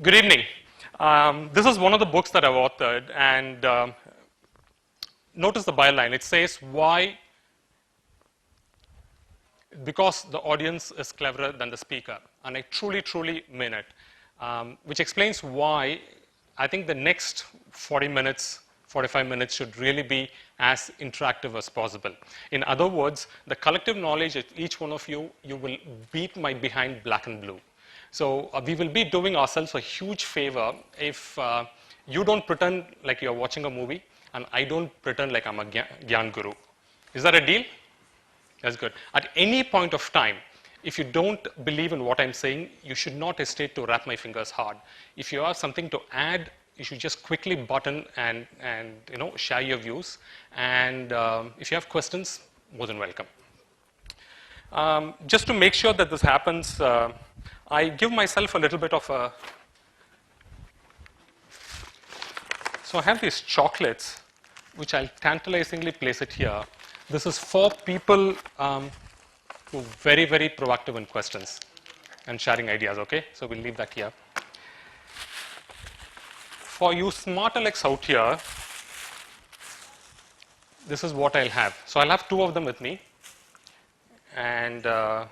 Good evening. This is one of the books that I've authored, and notice the byline. It says, why? Because the audience is cleverer than the speaker. And I truly, truly mean it, which explains why I think the next 40 minutes, 45 minutes should really be as interactive as possible. In other words, the collective knowledge of each one of you, you will beat my behind black and blue. So we will be doing ourselves a huge favor if you don't pretend like you're watching a movie and I don't pretend like I'm a Gyan guru. Is that a deal? That's good. At any point of time, if you don't believe in what I'm saying, you should not hesitate to wrap my fingers hard. If you have something to add, you should just quickly button and share your views. And if you have questions, more than welcome. Just to make sure that this happens, I give myself a little bit of a... So I have these chocolates, which I'll tantalizingly place it here. This is for people who are very, very proactive in questions and sharing ideas, okay? So we'll leave that here. For you smart Alex out here, this is what I'll have. So I'll have 2 of them with me. And the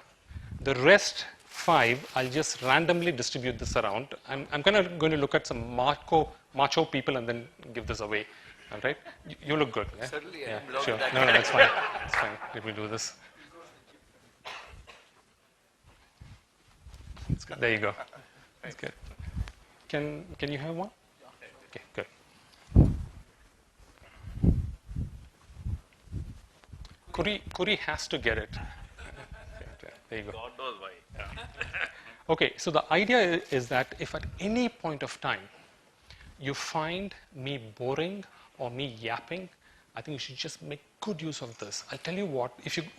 rest 5, I'll just randomly distribute this around. I'm kind of going to look at some macho people and then give this away. All right? You look good. Yeah? Certainly, yeah, I sure. that. No, that's fine. That's fine. Let me do this. There you go. That's good. Can you have one? Okay, good. Kuri has to get it. There you go. God knows why. Yeah. Okay, so the idea is that if at any point of time you find me boring or me yapping, I think you should just make good use of this. I'll tell you what,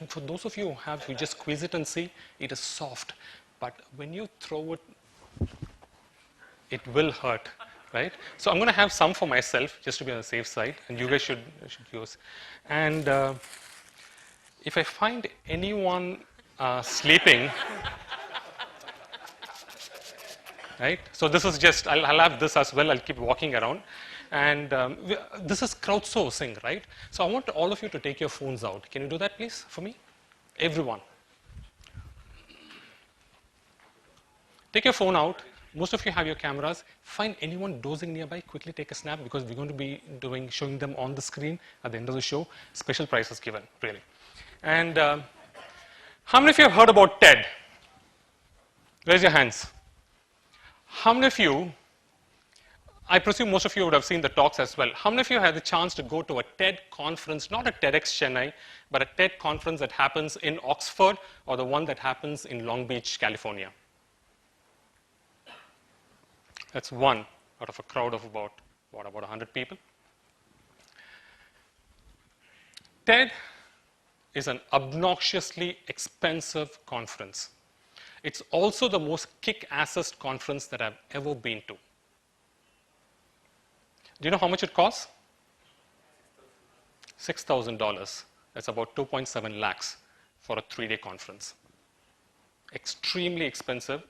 for those of you who have, you just squeeze it and see, it is soft. But when you throw it, it will hurt, right? So I'm going to have some for myself, just to be on the safe side, and you guys should use. And if I find anyone sleeping, right? So this is just, I'll have this as well. I'll keep walking around. And this is crowdsourcing, right? So I want all of you to take your phones out. Can you do that, please, for me? Everyone. Take your phone out. Most of you have your cameras. Find anyone dozing nearby. Quickly take a snap because we're going to be showing them on the screen at the end of the show. Special prizes given, really. And how many of you have heard about TED? Raise your hands. How many of you, I presume most of you would have seen the talks as well. How many of you had the chance to go to a TED conference, not a TEDx Chennai, but a TED conference that happens in Oxford or the one that happens in Long Beach, California? That's 1 out of a crowd of about 100 people. TED is an obnoxiously expensive conference. It's also the most kick-assest conference that I've ever been to. Do you know how much it costs? $6,000. That's about 2.7 lakhs for a 3-day conference. Extremely expensive,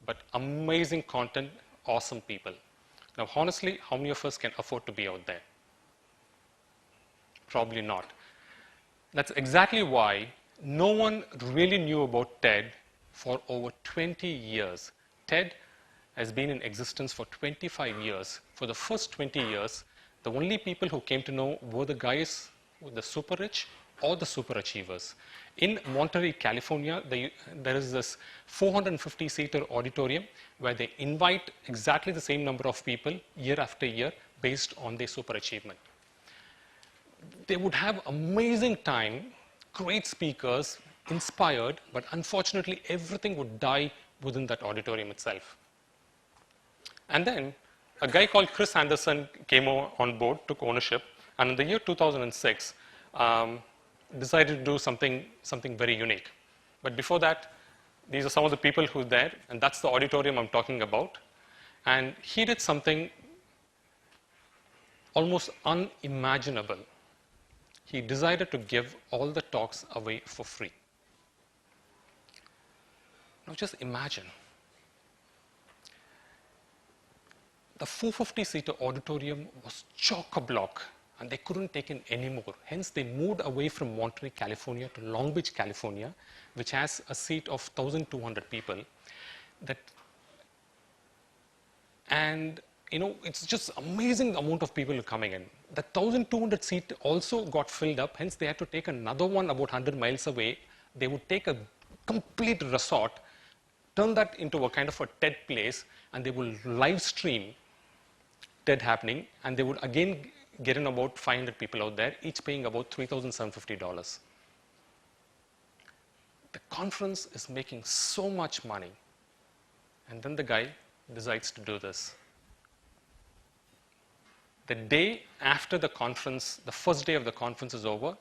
but amazing content, awesome people. Now, honestly, how many of us can afford to be out there? Probably not. That's exactly why no one really knew about TED for over 20 years. TED has been in existence for 25 years. For the first 20 years, the only people who came to know were the guys, the super rich or the super achievers. In Monterey, California, there is this 450-seater auditorium where they invite exactly the same number of people year after year based on their super achievement. They would have amazing time, great speakers, inspired, but unfortunately everything would die within that auditorium itself. And then a guy called Chris Anderson came on board, took ownership, and in the year 2006 decided to do something very unique. But before that, these are some of the people who were there, and that's the auditorium I'm talking about. And he did something almost unimaginable. He decided to give all the talks away for free. Now just imagine. The 450-seater auditorium was chock-a-block and they couldn't take in any more. Hence, they moved away from Monterey, California to Long Beach, California, which has a seat of 1,200 people. And it's just amazing amount of people coming in. The 1,200 seat also got filled up. Hence, they had to take another one about 100 miles away. They would take a complete resort, turn that into a kind of a TED place, and they will live stream TED happening, and they would again get in about 500 people out there, each paying about $3,750. The conference is making so much money, and then the guy decides to do this. The day after the conference, the first day of the conference is over,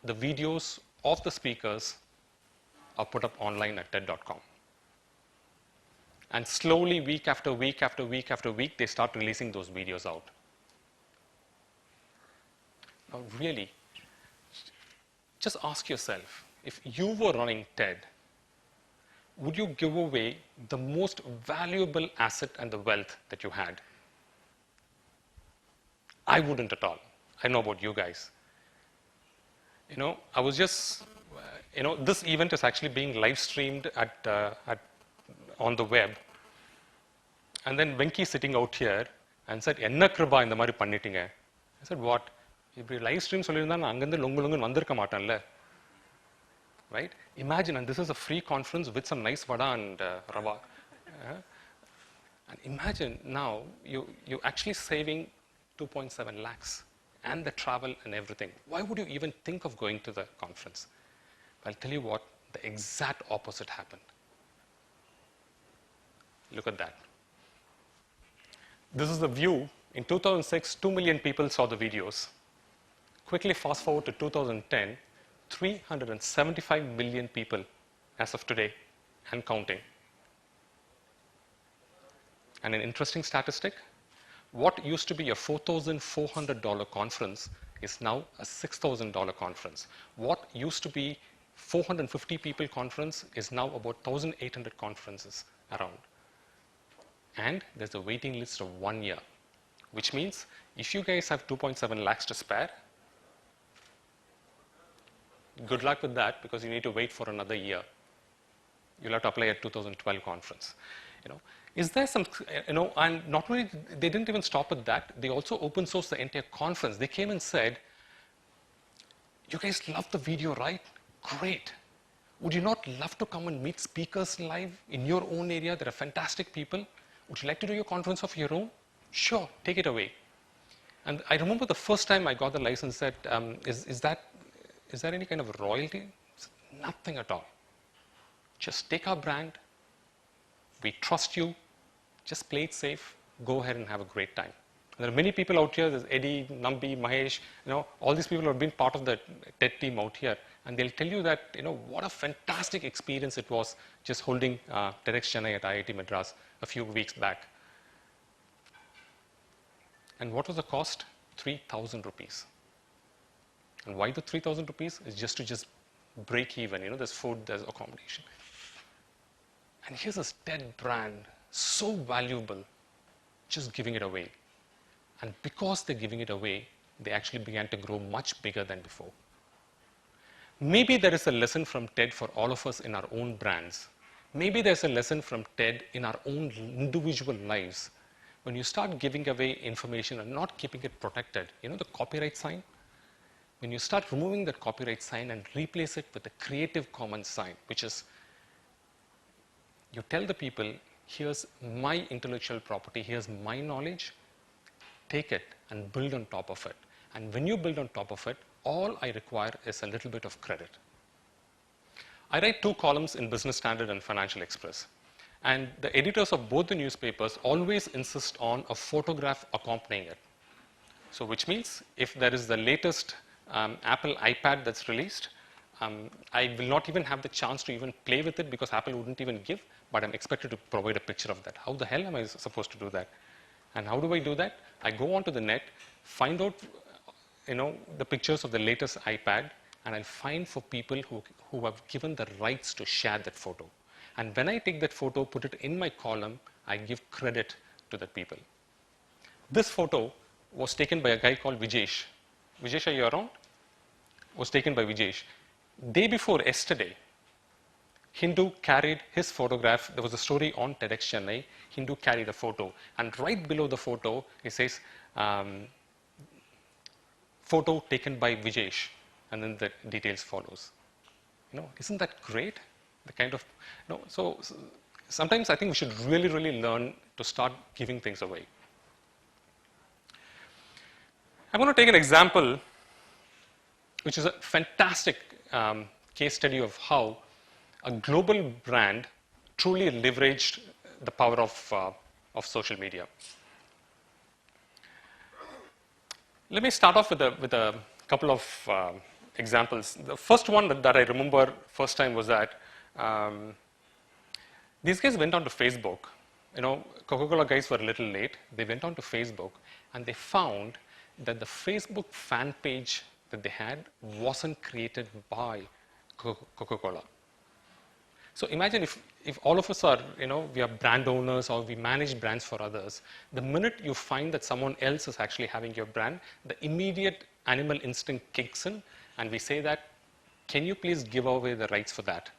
the videos of the speakers are put up online at TED.com. And slowly, week after week after week after week, they start releasing those videos out. Now, really, just ask yourself, if you were running TED, would you give away the most valuable asset and the wealth that you had? I wouldn't at all. I know about you guys. I was just, this event is actually being live streamed on the web. And then Venki sitting out here and said, "Enna Kiruba indha mari pannitinga." I said, "What? If live stream sollirundha na anganda longu longu vandirukka maatanla." Right? Imagine, and this is a free conference with some nice vada and rava. And imagine now you actually saving 2.7 lakhs and the travel and everything. Why would you even think of going to the conference? I'll tell you what, the exact opposite happened. Look at that. This is the view. In 2006, 2 million people saw the videos. Quickly fast forward to 2010, 375 million people as of today and counting. And an interesting statistic, what used to be a $4,400 conference is now a $6,000 conference. What used to be 450 people conference is now about 1,800 conferences around. And there's a waiting list of 1 year, which means if you guys have 2.7 lakhs to spare, good luck with that, because you need to wait for another year. You'll have to apply at 2012 conference. Is there some, and not only, they didn't even stop at that, they also open sourced the entire conference. They came and said, "You guys love the video, right? Great. Would you not love to come and meet speakers live in your own area? There are fantastic people. Would you like to do your conference of your own? Sure, take it away." And I remember the first time I got the license that, is there any kind of royalty? Nothing at all. Just take our brand. We trust you. Just play it safe. Go ahead and have a great time. And there are many people out here. There's Eddie, Nambi, Mahesh. All these people have been part of the TED team out here, and they'll tell you that what a fantastic experience it was just holding TEDx Chennai at IIT Madras a few weeks back. And what was the cost? 3,000 rupees. And why the 3,000 rupees? Is just to break even. There's food, there's accommodation. And here's this TED brand, so valuable, just giving it away. And because they're giving it away, they actually began to grow much bigger than before. Maybe there is a lesson from TED for all of us in our own brands. Maybe there's a lesson from TED in our own individual lives. When you start giving away information and not keeping it protected, the copyright sign? When you start removing that copyright sign and replace it with the Creative Commons sign, which is, you tell the people, here's my intellectual property, here's my knowledge, take it and build on top of it. And when you build on top of it, all I require is a little bit of credit. I write 2 columns in Business Standard and Financial Express. And the editors of both the newspapers always insist on a photograph accompanying it. So which means if there is the latest Apple iPad that's released, I will not even have the chance to even play with it because Apple wouldn't even give, but I'm expected to provide a picture of that. How the hell am I supposed to do that? And how do I do that? I go onto the net, find out the pictures of the latest iPad, and I'll find for people who have given the rights to share that photo. And when I take that photo, put it in my column, I give credit to the people. This photo was taken by a guy called Vijesh. Vijesh, are you around? Was taken by Vijesh. Day before yesterday, Hindu carried his photograph. There was a story on TEDx Chennai. Hindu carried a photo, and right below the photo, it says, photo taken by Vijesh, and then the details follows. Isn't that great? The kind of, so sometimes I think we should really, really learn to start giving things away. I'm going to take an example, which is a fantastic case study of how a global brand truly leveraged the power of social media. Let me start off with a couple of examples. The first one that I remember first time was that these guys went on to Facebook. Coca-Cola guys were a little late. They went on to Facebook and they found that the Facebook fan page that they had wasn't created by Coca-Cola. So imagine if all of us are, we are brand owners or we manage brands for others, the minute you find that someone else is actually having your brand, the immediate animal instinct kicks in and we say that, can you please give away the rights for that?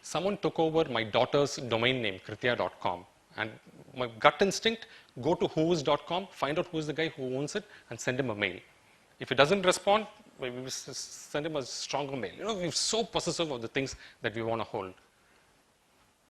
Someone took over my daughter's domain name, kritya.com, and my gut instinct, go to whois.com, find out who's the guy who owns it and send him a mail. If he doesn't respond, we send him a stronger mail. We're so possessive of the things that we want to hold.